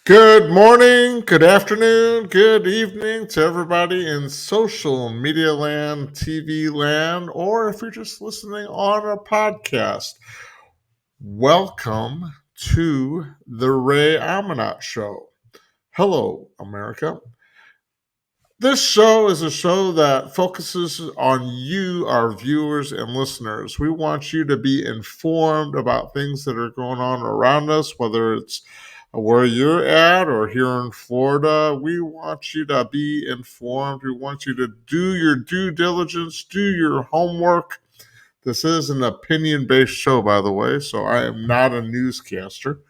Good morning, good afternoon, good evening to everybody in social media land, TV land, or if you're just listening on a podcast. Welcome to the Ray Amanat Show. Hello, America. This show is a show that focuses on you, our viewers and listeners. We want you to be informed about things that are going on around us, whether it's where you're at or here in Florida. We want you to be informed. We want you to do your due diligence, do your homework. This is an opinion based show, by the way, so I am not a newscaster.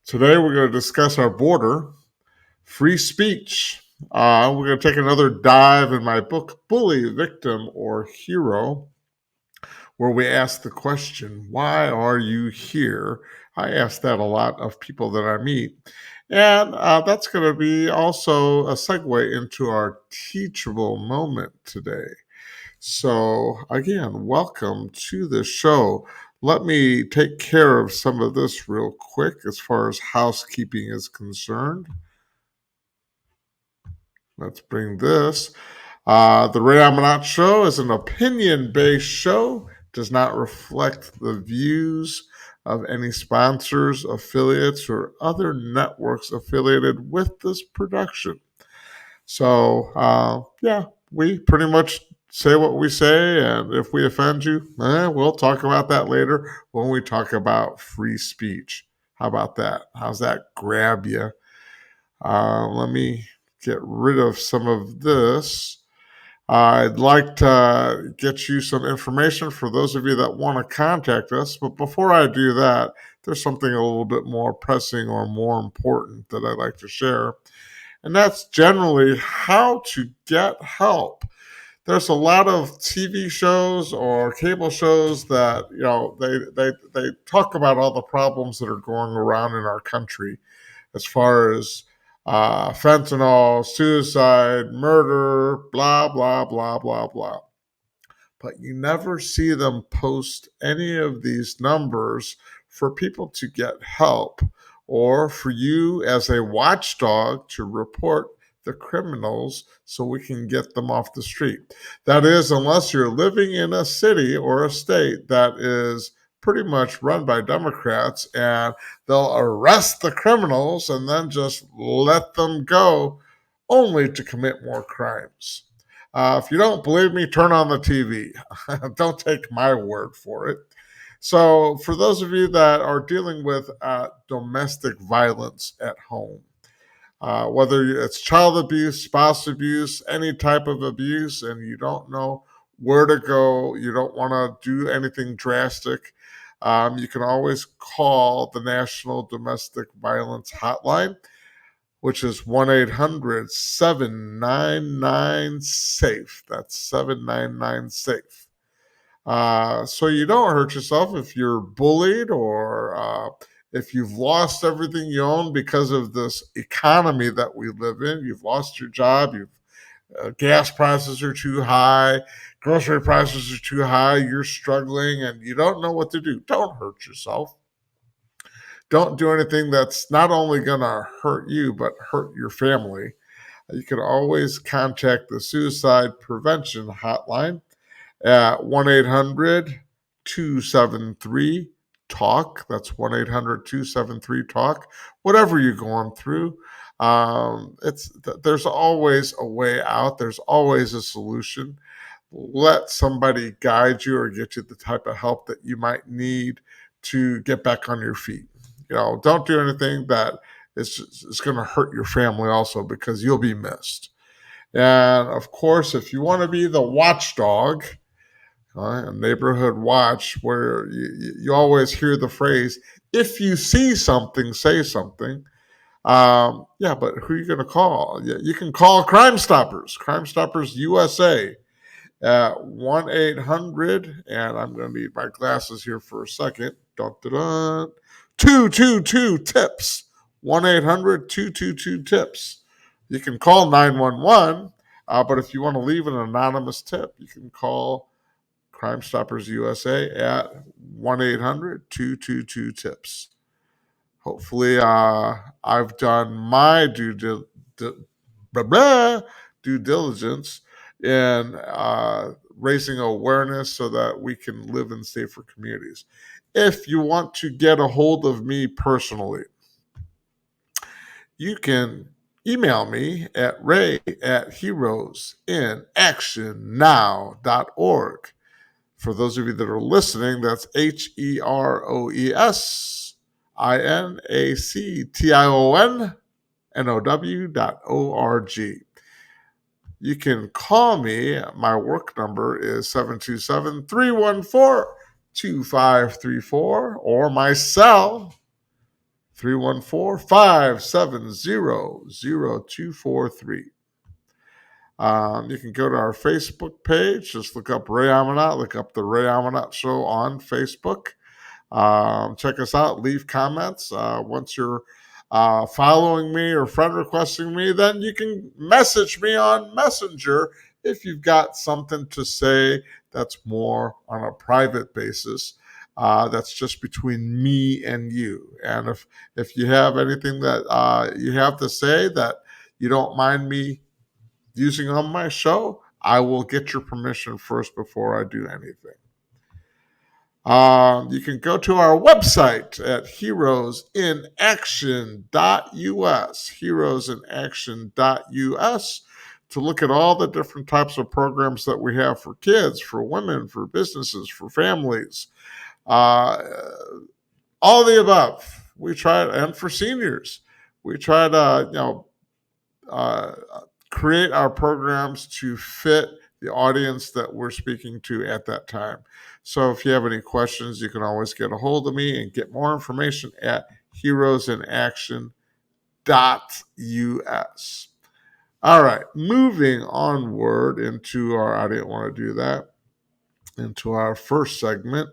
Today, we're going to discuss our border, free speech. We're going to take another dive in my book, Bully, Victim, or Hero, where we ask the question, why are you here? I ask that a lot of people that I meet. And that's going to be also a segue into our teachable moment today. So, again, welcome to the show. Let me take care of some of this real quick as far as housekeeping is concerned. Let's bring this. The Ray Amanat Show is an opinion-based show. Does not reflect the views of any sponsors, affiliates, or other networks affiliated with this production. So, we pretty much say what we say, and if we offend you, we'll talk about that later when we talk about free speech. How about that? How's that grab you? Let me get rid of some of this. I'd like to get you some information for those of you that want to contact us. But before I do that, there's something a little bit more pressing or more important that I'd like to share. And that's generally how to get help. There's a lot of TV shows or cable shows that, they talk about all the problems that are going around in our country as far as fentanyl, suicide, murder, blah, blah, blah, blah, blah. But you never see them post any of these numbers for people to get help or for you as a watchdog to report the criminals so we can get them off the street. That is, unless you're living in a city or a state that is pretty much run by Democrats and they'll arrest the criminals and then just let them go only to commit more crimes. If you don't believe me, turn on the TV. Don't take my word for it. So, for those of you that are dealing with domestic violence at home, whether it's child abuse, spouse abuse, any type of abuse, and you don't know where to go, you don't want to do anything drastic, you can always call the National Domestic Violence Hotline, which is 1-800-799-SAFE. That's 799-SAFE. So you don't hurt yourself if you're bullied or if you've lost everything you own because of this economy that we live in. You've lost your job. Gas prices are too high. Grocery prices are too high. You're struggling and you don't know what to do. Don't hurt yourself. Don't do anything that's not only going to hurt you, but hurt your family. You can always contact the Suicide Prevention Hotline at 1-800-273-TALK. That's 1-800-273-TALK. Whatever you're going through, there's always a way out. There's always a solution. Let somebody guide you or get you the type of help that you might need to get back on your feet. Don't do anything that is going to hurt your family also because you'll be missed. And of course, if you want to be the watchdog, a neighborhood watch, where you always hear the phrase, if you see something, say something. But who are you going to call? You can call Crime Stoppers, Crime Stoppers USA at 1-800, and I'm going to need my glasses here for a second. Dun, dun, dun. 222-TIPS. 1-800-222-TIPS. You can call 911, but if you want to leave an anonymous tip, you can call Crime Stoppers USA at 1-800-222-TIPS. Hopefully, I've done my due diligence in raising awareness so that we can live in safer communities. If you want to get a hold of me personally, you can email me at ray@heroesinactionnow.org. For those of you that are listening, that's HeroesinActionNow.org. You can call me. My work number is 727-314-2534, or my cell 314-570-0243. You can go to our Facebook page. Just look up Ray Amanat. Look up the Ray Amanat Show on Facebook. Check us out. Leave comments. Once you're following me or friend requesting me, then you can message me on Messenger if you've got something to say that's more on a private basis. That's just between me and you. And if you have anything that you have to say that you don't mind me using on my show, I will get your permission first before I do anything. You can go to our website at heroesinaction.us, to look at all the different types of programs that we have for kids, for women, for businesses, for families, all the above. We try, and for seniors, we try to create our programs to fit the audience that we're speaking to at that time. So if you have any questions, you can always get a hold of me and get more information at heroesinaction.us. All right, moving onward into I didn't want to do that, into our first segment.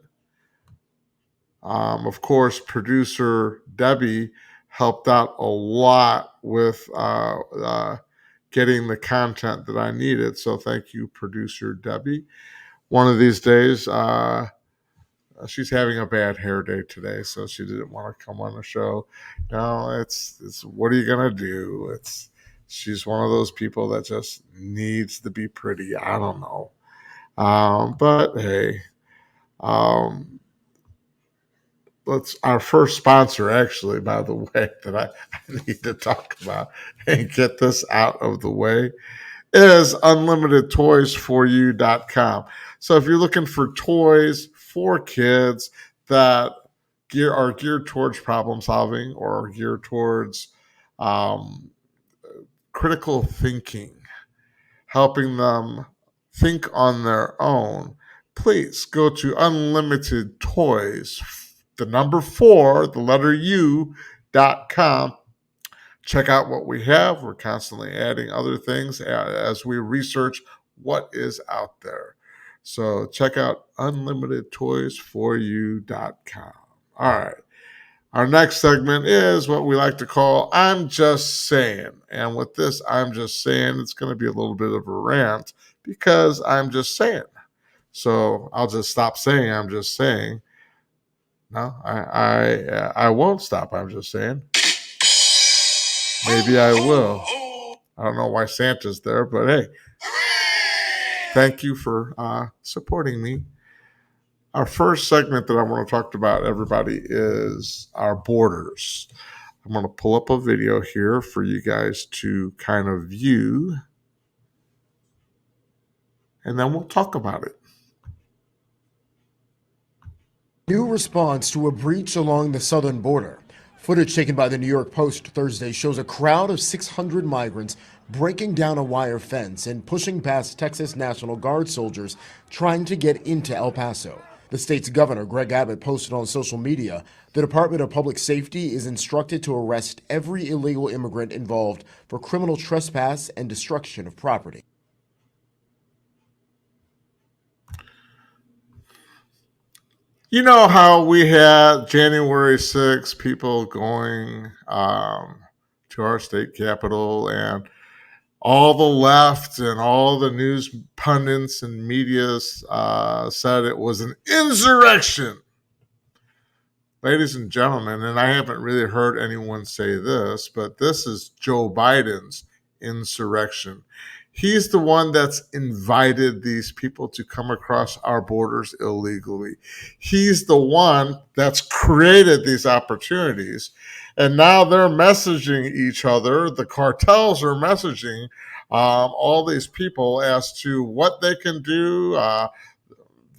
Of course, producer Debbie helped out a lot with getting the content that I needed. So thank you, producer Debbie. One of these days, she's having a bad hair day today, so she didn't want to come on the show. No, it's what are you gonna do? She's one of those people that just needs to be pretty. I don't know, but hey, let's our first sponsor, actually, by the way, that I need to talk about and get this out of the way, is unlimitedtoysforyou.com. So if you're looking for toys for kids that are geared towards problem solving or geared towards um, critical thinking, helping them think on their own, please go to Unlimited Toys, the number 4, the letter U.com. Check out what we have. We're constantly adding other things as we research what is out there. So check out unlimitedtoysforyou.com. All right. Our next segment is what we like to call I'm Just Saying. And with this I'm Just Saying, it's going to be a little bit of a rant because I'm just saying. So I'll just stop saying I'm just saying. No, I won't stop. I'm just saying. Maybe I will. I don't know why Santa's there, but hey, thank you for supporting me. Our first segment that I want to talk about, everybody, is our borders. I'm going to pull up a video here for you guys to kind of view, and then we'll talk about it. New response to a breach along the southern border. Footage taken by the New York Post Thursday shows a crowd of 600 migrants breaking down a wire fence and pushing past Texas National Guard soldiers trying to get into El Paso. The state's governor, Greg Abbott, posted on social media, the Department of Public Safety is instructed to arrest every illegal immigrant involved for criminal trespass and destruction of property. You know how we had January 6th, people going to our state capitol, and all the left and all the news pundits and media said it was an insurrection. Ladies and gentlemen, and I haven't really heard anyone say this, but this is Joe Biden's insurrection. He's the one that's invited these people to come across our borders illegally. He's the one that's created these opportunities. And now they're messaging each other. The cartels are messaging all these people as to what they can do,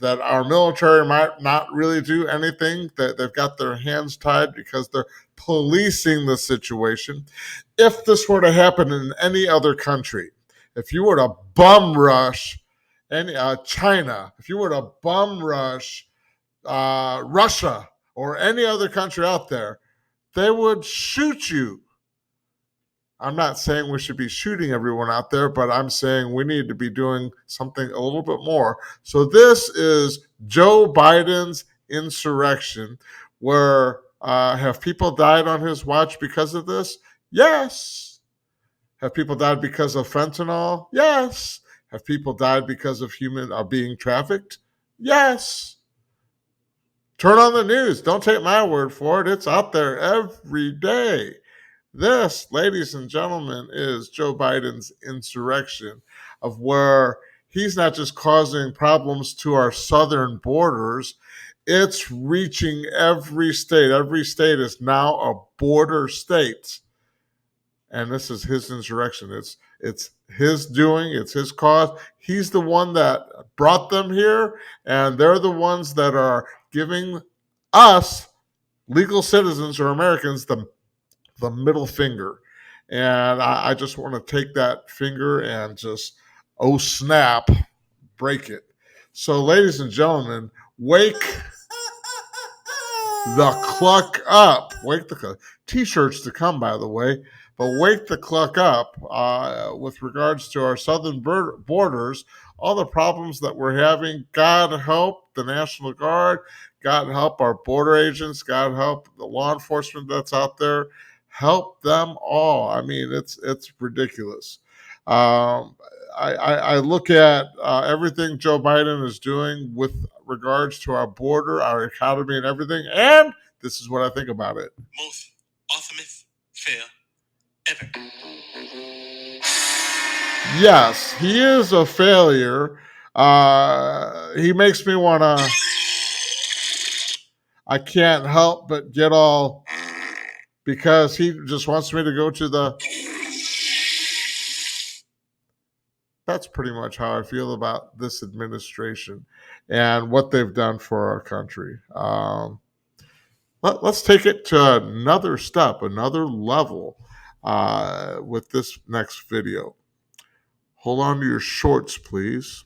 that our military might not really do anything, that they've got their hands tied because they're policing the situation. If this were to happen in any other country, if you were to bum rush any China, if you were to bum rush Russia or any other country out there, they would shoot you. I'm not saying we should be shooting everyone out there, but I'm saying we need to be doing something a little bit more. So this is Joe Biden's insurrection, where have people died on his watch because of this? Yes. Have people died because of fentanyl? Yes. Have people died because of human being trafficked? Yes. Turn on the news. Don't take my word for it. It's out there every day. This, ladies and gentlemen, is Joe Biden's insurrection, of where he's not just causing problems to our southern borders, it's reaching every state. Every state is now a border state. And this is his insurrection. It's his doing, it's his cause. He's the one that brought them here, and they're the ones that are giving us legal citizens or Americans the middle finger. And I just want to take that finger and just, oh snap, break it. So, ladies and gentlemen, wake the cluck up. Wake the cluck. T-shirts to come, by the way. But wake the cluck up with regards to our southern borders, all the problems that we're having. God help the National Guard. God help our border agents. God help the law enforcement that's out there. Help them all. I mean, it's ridiculous. Um, I look at everything Joe Biden is doing with regards to our border, our economy, and everything, and this is what I think about it. Most awesomest fail ever. Yes, he is a failure. He makes me want to. I can't help but get all, because he just wants me to go to the. That's pretty much how I feel about this administration and what they've done for our country. Let's take it to another step, another level with this next video. Hold on to your shorts, please.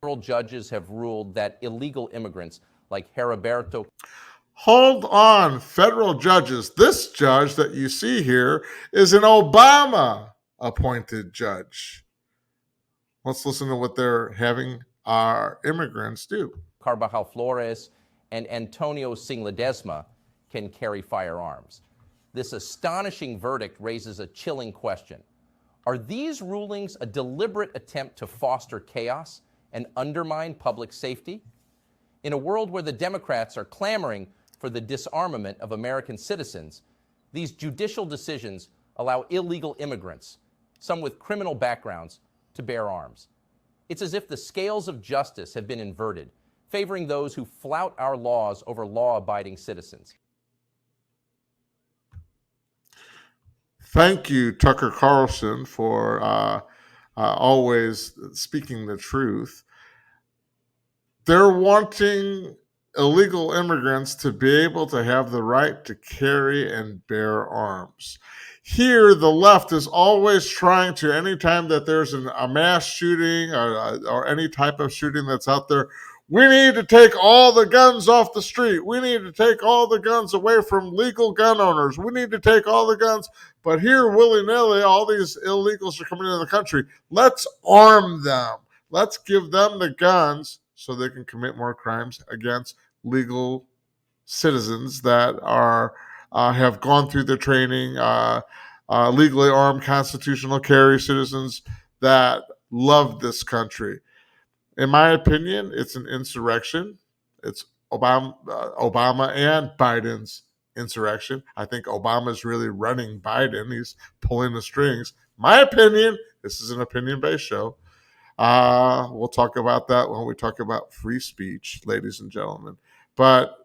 Federal judges have ruled that illegal immigrants like Heriberto. Hold on, federal judges. This judge that you see here is an Obama appointed judge. Let's listen to what they're having our immigrants do. Carvajal Flores and Antonio Singh Ledesma can carry firearms. This astonishing verdict raises a chilling question. Are these rulings a deliberate attempt to foster chaos and undermine public safety? In a world where the Democrats are clamoring for the disarmament of American citizens, these judicial decisions allow illegal immigrants, some with criminal backgrounds, to bear arms. It's as if the scales of justice have been inverted, favoring those who flout our laws over law-abiding citizens. Thank you, Tucker Carlson, for always speaking the truth. They're wanting illegal immigrants to be able to have the right to carry and bear arms. Here, the left is always trying to, anytime that there's a mass shooting or any type of shooting that's out there, we need to take all the guns off the street. We need to take all the guns away from legal gun owners. We need to take all the guns. But here, willy-nilly, all these illegals are coming into the country. Let's arm them. Let's give them the guns so they can commit more crimes against legal citizens that are have gone through the training, legally armed constitutional carry citizens that love this country. In my opinion, it's an insurrection. It's Obama and Biden's insurrection. I think Obama's really running Biden. He's pulling the strings. My opinion, this is an opinion based show. We'll talk about that when we talk about free speech, ladies and gentlemen. But,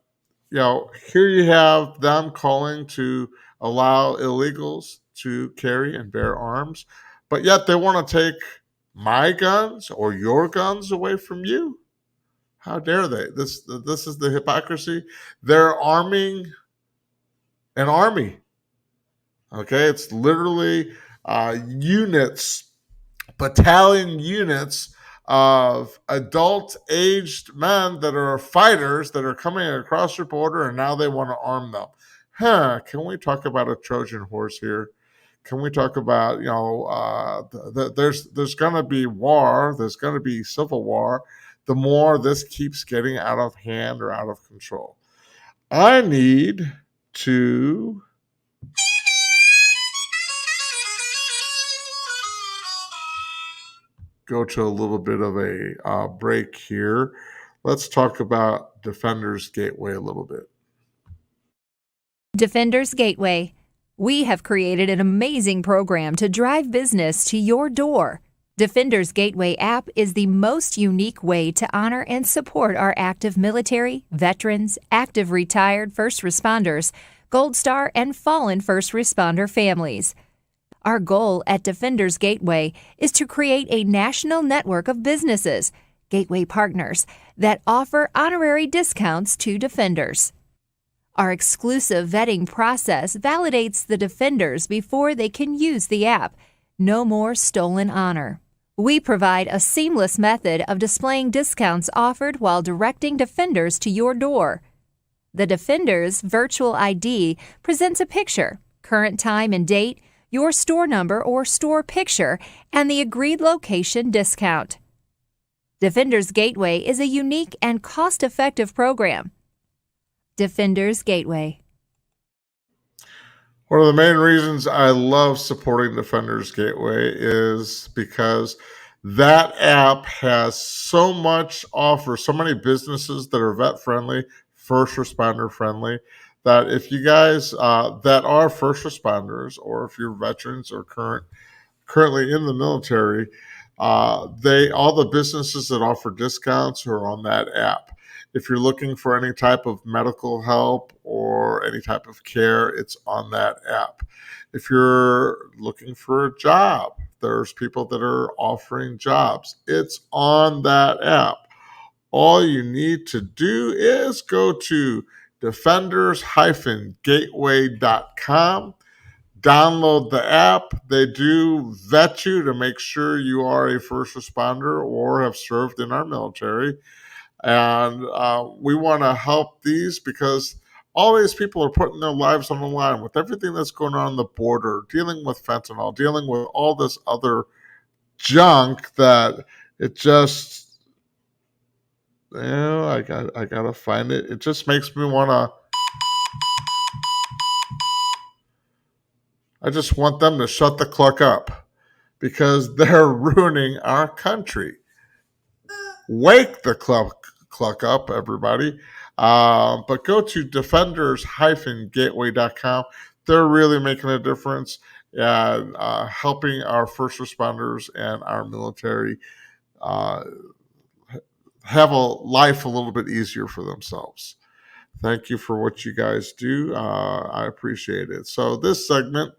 here you have them calling to allow illegals to carry and bear arms, but yet they want to take my guns or your guns away from you. How dare they? This is the hypocrisy. They're arming an army. Okay, it's literally units, battalion units of adult aged men that are fighters that are coming across your border, and now they want to arm them. Can we talk about a Trojan horse here? Can we talk about, there's going to be war, there's going to be civil war, the more this keeps getting out of hand or out of control. I need to go to a little bit of a break here. Let's talk about Defenders Gateway a little bit. Defenders Gateway. We have created an amazing program to drive business to your door. Defenders Gateway app is the most unique way to honor and support our active military, veterans, active retired first responders, Gold Star, and fallen first responder families. Our goal at Defenders Gateway is to create a national network of businesses, Gateway partners, that offer honorary discounts to defenders. Our exclusive vetting process validates the defenders before they can use the app. No more stolen honor. We provide a seamless method of displaying discounts offered while directing defenders to your door. The Defenders Virtual ID presents a picture, current time and date, your store number or store picture, and the agreed location discount. Defenders Gateway is a unique and cost-effective program. Defenders Gateway. One of the main reasons I love supporting Defenders Gateway is because that app has so much offer, so many businesses that are vet friendly, first responder friendly, that if you guys that are first responders, or if you're veterans or currently in the military, all the businesses that offer discounts are on that app. If you're looking for any type of medical help or any type of care, it's on that app. If you're looking for a job, there's people that are offering jobs. It's on that app. All you need to do is go to defenders-gateway.com. Download the app. They do vet you to make sure you are a first responder or have served in our military. And we want to help these because all these people are putting their lives on the line with everything that's going on the border, dealing with fentanyl, dealing with all this other junk that it just, I gotta find it. It just makes me want to. I just want them to shut the cluck up because they're ruining our country. Wake the cluck up, everybody. But go to defenders-gateway.com. They're really making a difference and helping our first responders and our military have a life a little bit easier for themselves. Thank you for what you guys do. I appreciate it. So this segment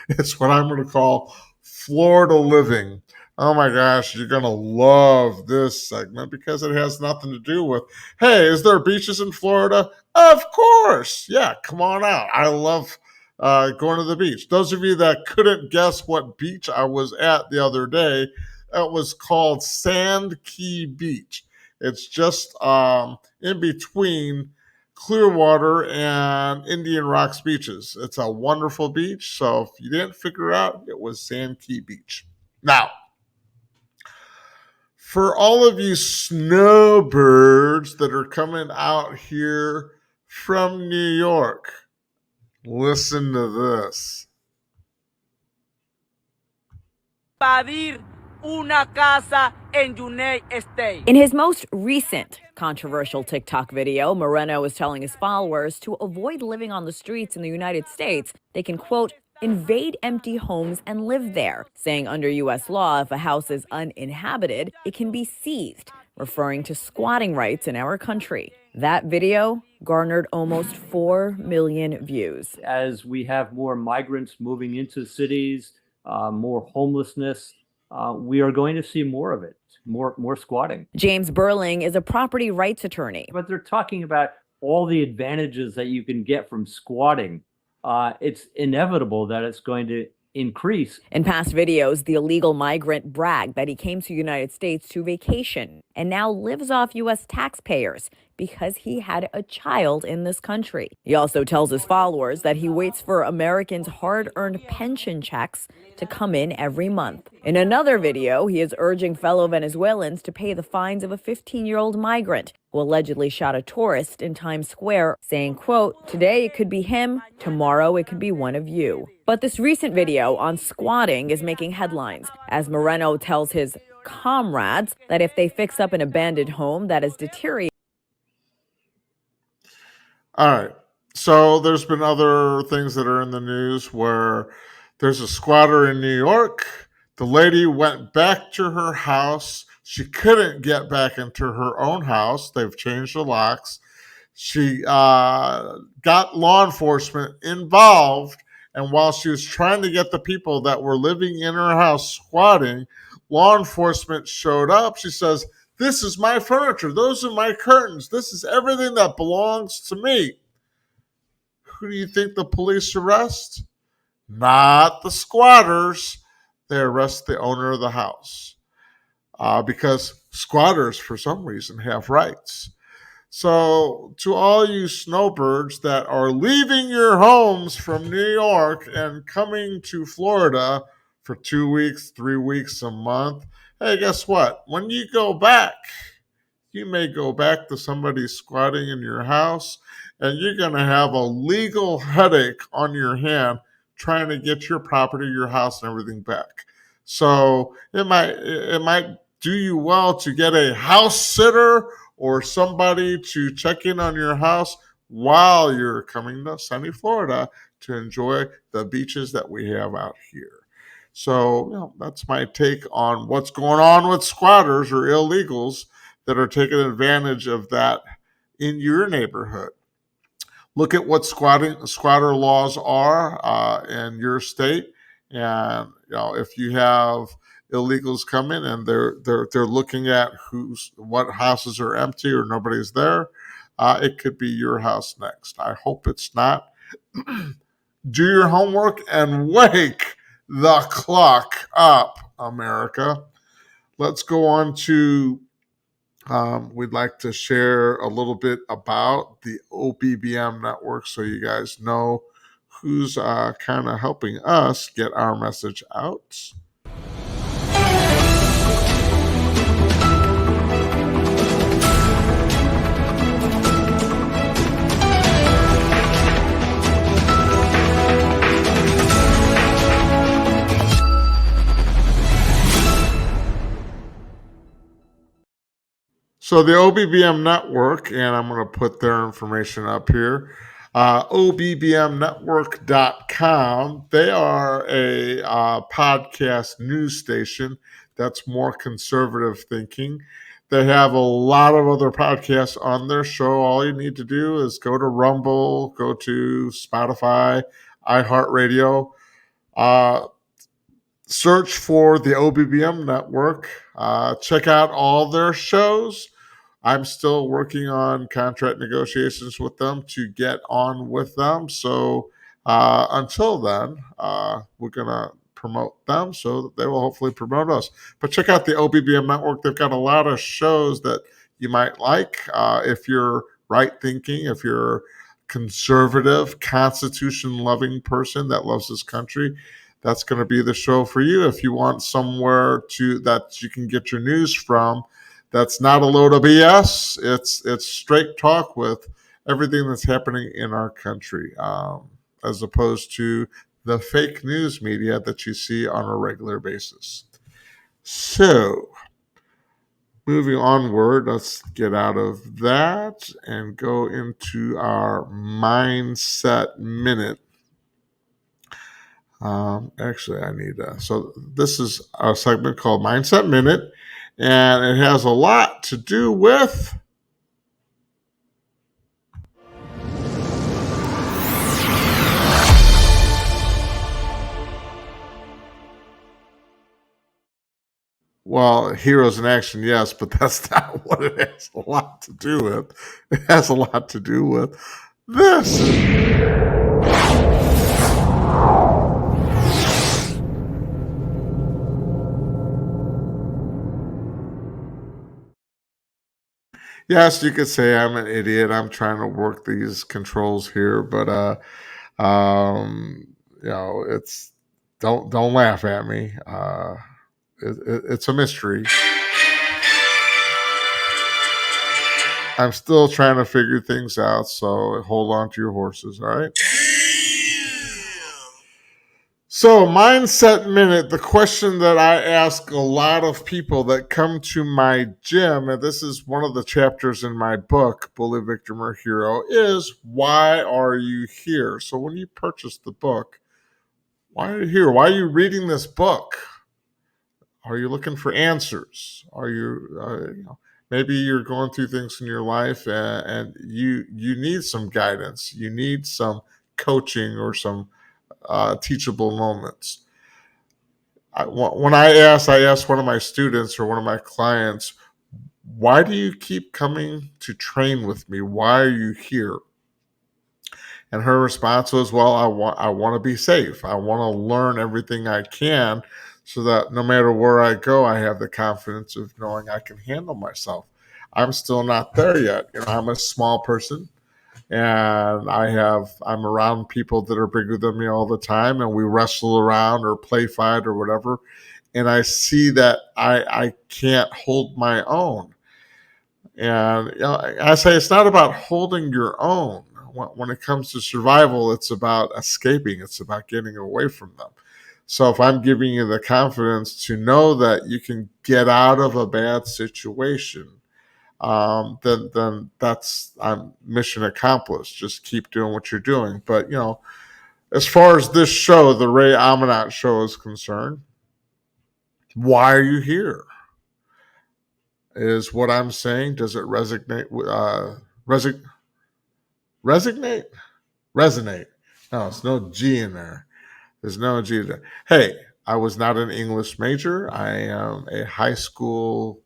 is what I'm going to call Florida Living. Oh my gosh, you're going to love this segment because it has nothing to do with, hey, is there beaches in Florida? Of course. Yeah, come on out. I love going to the beach. Those of you that couldn't guess what beach I was at the other day, it was called Sand Key Beach. It's just in between Clearwater and Indian Rocks beaches. It's a wonderful beach. So if you didn't figure out, it was Sand Key Beach. Now, for all of you snowbirds that are coming out here from New York, listen to this. Invadir una casa en United States. In his most recent controversial TikTok video, Moreno is telling his followers to avoid living on the streets in the United States. They can, quote, invade empty homes and live there, saying under U.S. law, if a house is uninhabited, it can be seized, referring to squatting rights in our country. That video garnered almost 4 million views. As we have more migrants moving into cities, more homelessness, we are going to see more of it, more squatting. James Burling is a property rights attorney. But they're talking about all the advantages that you can get from squatting. It's inevitable that it's going to increase. In past videos, the illegal migrant bragged that he came to the United States to vacation and now lives off U.S. taxpayers because he had a child in this country. He also tells his followers that he waits for Americans' hard-earned pension checks to come in every month. In another video, he is urging fellow Venezuelans to pay the fines of a 15-year-old migrant who allegedly shot a tourist in Times Square, saying, quote, today it could be him, tomorrow it could be one of you. But this recent video on squatting is making headlines as Moreno tells his comrades that if they fix up an abandoned home that is deteriorating. All right. So there's been other things that are in the news where there's a squatter in New York. The lady went back to her house. She couldn't get back into her own house. They've changed the locks. She got law enforcement involved. And while she was trying to get the people that were living in her house squatting, law enforcement showed up. She says, this is my furniture. Those are my curtains. This is everything that belongs to me. Who do you think the police arrest? Not the squatters. They arrest the owner of the house because squatters, for some reason, have rights. So, to all you snowbirds that are leaving your homes from New York and coming to Florida for 2 weeks, 3 weeks, a month, hey, guess what? When you go back, you may go back to somebody squatting in your house, and you're going to have a legal headache on your hand trying to get your property, your house, and everything back. So it might do you well to get a house sitter or somebody to check in on your house while you're coming to sunny Florida to enjoy the beaches that we have out here. So that's my take on what's going on with squatters or illegals that are taking advantage of that in your neighborhood. Look at what squatter laws are in your state, and if you have illegals coming and they're looking at what houses are empty or nobody's there, it could be your house next. I hope it's not. Do your homework and wake the clock up, America. Let's go on to we'd like to share a little bit about the OBBM network so you guys know who's kind of helping us get our message out. So the OBBM network, and I'm going to put their information up here, obbmnetwork.com. They are a podcast news station that's more conservative thinking. They have a lot of other podcasts on their show. All you need to do is go to Rumble, go to Spotify, iHeartRadio, search for the OBBM network, check out all their shows. I'm still working on contract negotiations with them to get on with them. So until then, we're going to promote them so that they will hopefully promote us. But check out the OBBM network. They've got a lot of shows that you might like. If you're right thinking, if you're conservative, constitution-loving person that loves this country, that's going to be the show for you. If you want somewhere that you can get your news from, that's not a load of BS. It's straight talk with everything that's happening in our country, as opposed to the fake news media that you see on a regular basis. So, moving onward, let's get out of that and go into our mindset minute. Actually, I need so this is a segment called Mindset Minute, and it has a lot to do with well, heroes in action, yes, but that's not what it has a lot to do with. It has a lot to do with this. Yes, you could say I'm an idiot. I'm trying to work these controls here, but it's don't laugh at me. It's a mystery. I'm still trying to figure things out, so hold on to your horses, all right? So, Mindset Minute, the question that I ask a lot of people that come to my gym, and this is one of the chapters in my book, Bully, Victim, or Hero, is why are you here? So, when you purchase the book, why are you here? Why are you reading this book? Are you looking for answers? Are you, maybe you're going through things in your life and you need some guidance. You need some coaching or some teachable moments. When I asked one of my students or one of my clients, why do you keep coming to train with me? Why are you here? And her response was, well, I want to be safe. I want to learn everything I can so that no matter where I go, I have the confidence of knowing I can handle myself. I'm still not there yet. I'm a small person and I'm around people that are bigger than me all the time, and we wrestle around or play fight or whatever, and I see that I can't hold my own. And I say it's not about holding your own. When it comes to survival, it's about escaping. It's about getting away from them. So if I'm giving you the confidence to know that you can get out of a bad situation, then that's I'm mission accomplished. Just keep doing what you're doing. But as far as this show, the Ray Amanat show is concerned, why are you here? Is what I'm saying. Does it resonate? Resonate? Resonate. No, it's no G in there. There's no G there. Hey, I was not an English major. I am a high school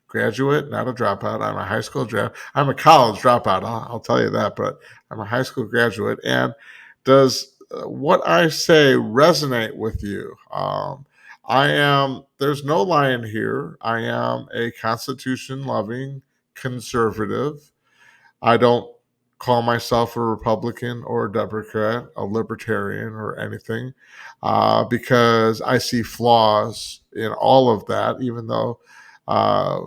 graduate, not a dropout. I'm a high school I'm a college dropout. I'll tell you that, but I'm a high school graduate. And does what I say resonate with you? I am. There's no lion here. I am a Constitution loving conservative. I don't call myself a Republican or a Democrat, a libertarian or anything, because I see flaws in all of that, even though. Uh,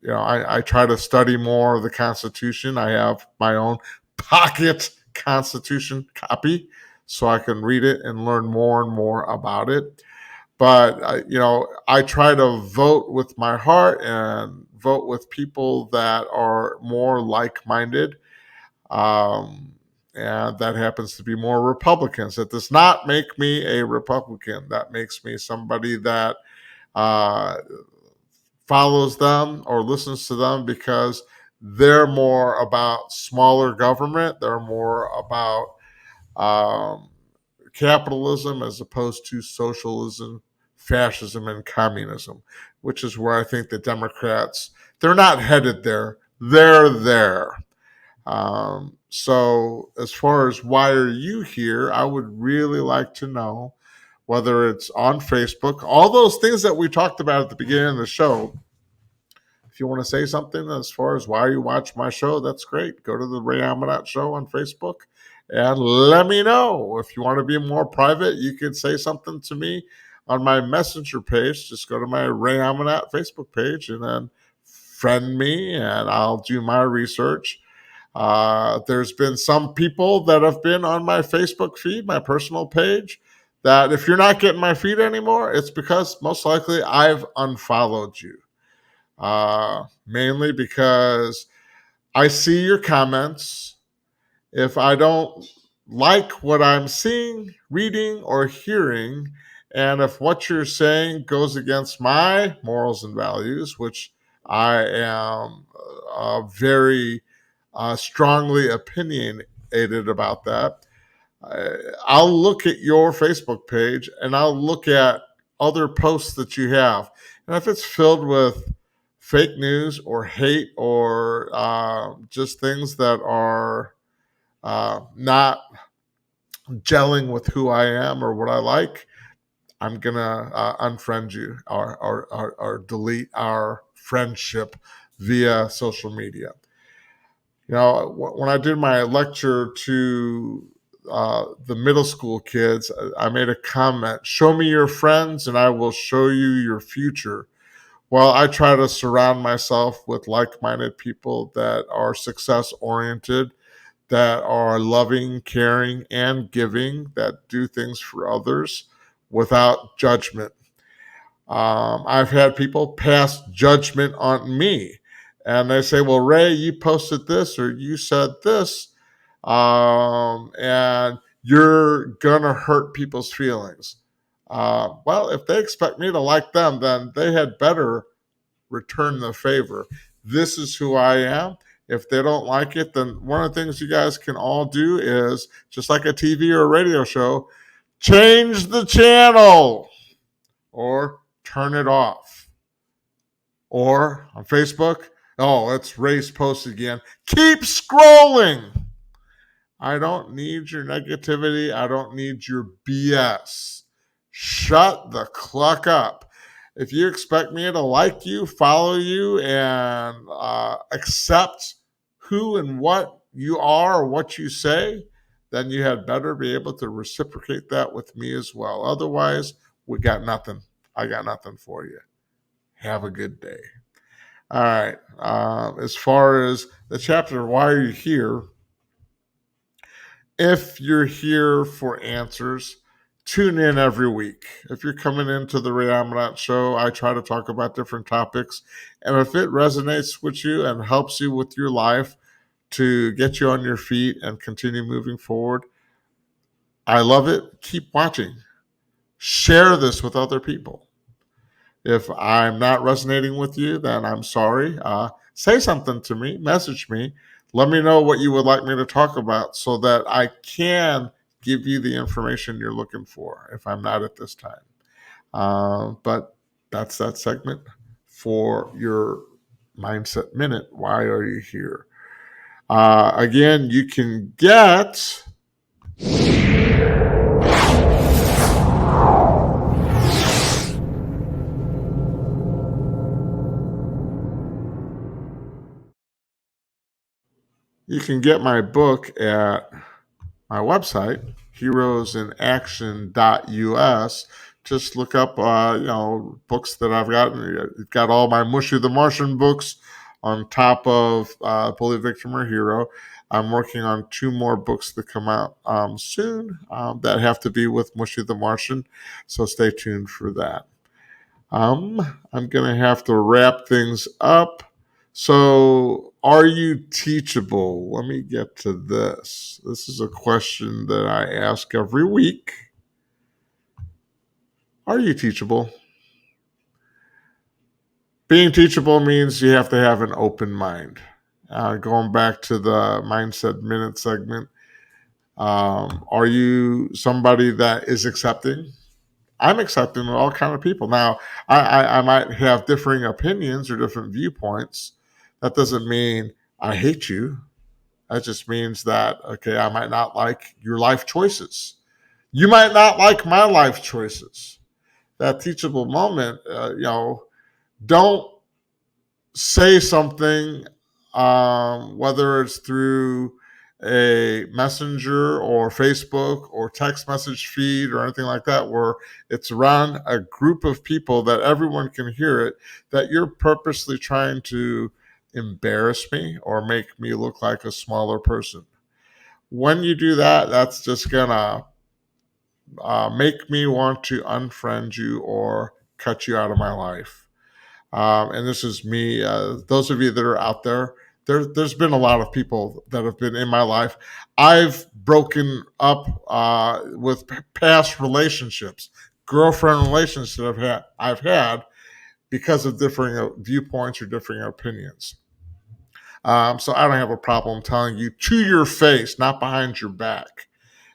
I try to study more of the Constitution. I have my own pocket Constitution copy so I can read it and learn more and more about it. But, I try to vote with my heart and vote with people that are more like minded. Um, and that happens to be more Republicans. That does not make me a Republican. That makes me somebody that uh, follows them or listens to them because they're more about smaller government. They're more about um, capitalism as opposed to socialism, fascism, and communism, which is where I think the Democrats, they're not headed there. They're there. So as far as why are you here, I would really like to know whether it's on Facebook, all those things that we talked about at the beginning of the show. If you want to say something as far as why you watch my show, that's great. Go to the Ray Amanat Show on Facebook and let me know. If you want to be more private, you can say something to me on my messenger page. Just go to my Ray Amanat Facebook page and then friend me, and I'll do my research. There's been some people that have been on my Facebook feed, my personal page, that if you're not getting my feed anymore, it's because most likely I've unfollowed you. Mainly because I see your comments. If I don't like what I'm seeing, reading, or hearing, and if what you're saying goes against my morals and values, which I am very strongly opinionated about that, I'll look at your Facebook page and I'll look at other posts that you have. And if it's filled with fake news or hate or just things that are not gelling with who I am or what I like, I'm going to unfriend you or delete our friendship via social media. You know, when I did my lecture to the middle school kids, I made a comment: show me your friends and I will show you your future. Well, I try to surround myself with like minded people that are success oriented, that are loving, caring, and giving, that do things for others without judgment. I've had people pass judgment on me, and they say, "Well, Ray, you posted this or you said this, and you're gonna hurt people's feelings." Well, if they expect me to like them, then they had better return the favor. This is who I am. If they don't like it, then one of the things you guys can all do is, just like a TV or a radio show, change the channel or turn it off. Or on Facebook, oh, it's Ray's post again. Keep scrolling. I don't need your negativity. I don't need your BS. Shut the cluck up. If you expect me to like you, follow you, and accept who and what you are or what you say, then you had better be able to reciprocate that with me as well. Otherwise, we got nothing. I got nothing for you. Have a good day. All right. As far as the chapter, why are you here? If you're here for answers, tune in every week. If you're coming into the Ray Amanat show, I try to talk about different topics. And if it resonates with you and helps you with your life to get you on your feet and continue moving forward, I love it. Keep watching. Share this with other people. If I'm not resonating with you, then I'm sorry. Say something to me, message me. Let me know what you would like me to talk about so that I can give you the information you're looking for if I'm not at this time. But that's that segment for your Mindset Minute. Why are you here? Again, you can get my book at my website, heroesinaction.us. Just look up, books that I've got. You've got all my Mushy the Martian books on top of Bully, Victim, or Hero. I'm working on 2 more books that come out soon that have to be with Mushy the Martian, so stay tuned for that. I'm going to have to wrap things up. So, are you teachable? Let me get to this. This is a question that I ask every week. Are you teachable? Being teachable means you have to have an open mind. Going back to the Mindset Minute segment, are you somebody that is accepting? I'm accepting of all kind of people. Now, I might have differing opinions or different viewpoints. That doesn't mean I hate you. That just means that, okay, I might not like your life choices. You might not like my life choices. That teachable moment, don't say something, whether it's through a messenger or Facebook or text message feed or anything like that, where it's around a group of people that everyone can hear it, that you're purposely trying to embarrass me or make me look like a smaller person. When you do that, that's just gonna make me want to unfriend you or cut you out of my life. And this is me. Those of you that are out there, there's been a lot of people that have been in my life. I've broken up with past relationships, girlfriend relationships that I've had because of differing viewpoints or differing opinions. So I don't have a problem telling you to your face, not behind your back,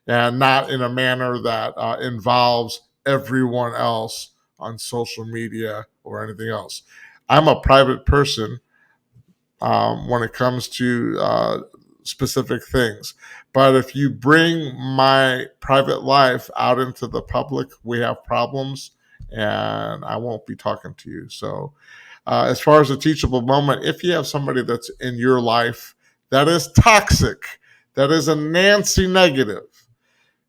and not in a manner that involves everyone else on social media or anything else. I'm a private person when it comes to specific things. But if you bring my private life out into the public, we have problems, and I won't be talking to you. So, as far as a teachable moment, if you have somebody that's in your life that is toxic, that is a Nancy negative,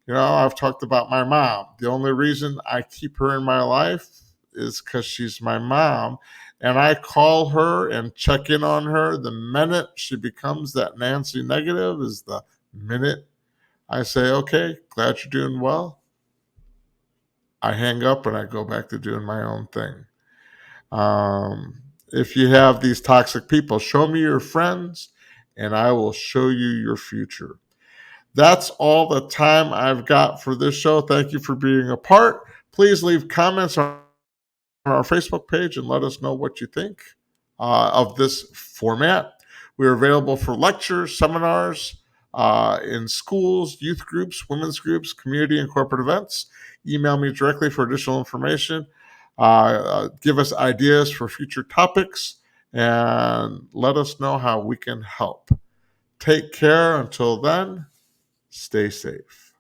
I've talked about my mom. The only reason I keep her in my life is because she's my mom. And I call her and check in on her. The minute she becomes that Nancy negative is the minute I say, okay, glad you're doing well. I hang up and I go back to doing my own thing. If you have these toxic people, show me your friends and I will show you your future. That's all the time I've got for this show. Thank you for being a part. Please leave comments on our Facebook page and let us know what you think of this format. We're available for lectures, seminars in schools, youth groups, women's groups, community and corporate events. Email me directly for additional information. Give us ideas for future topics and let us know how we can help. Take care until then. Stay safe.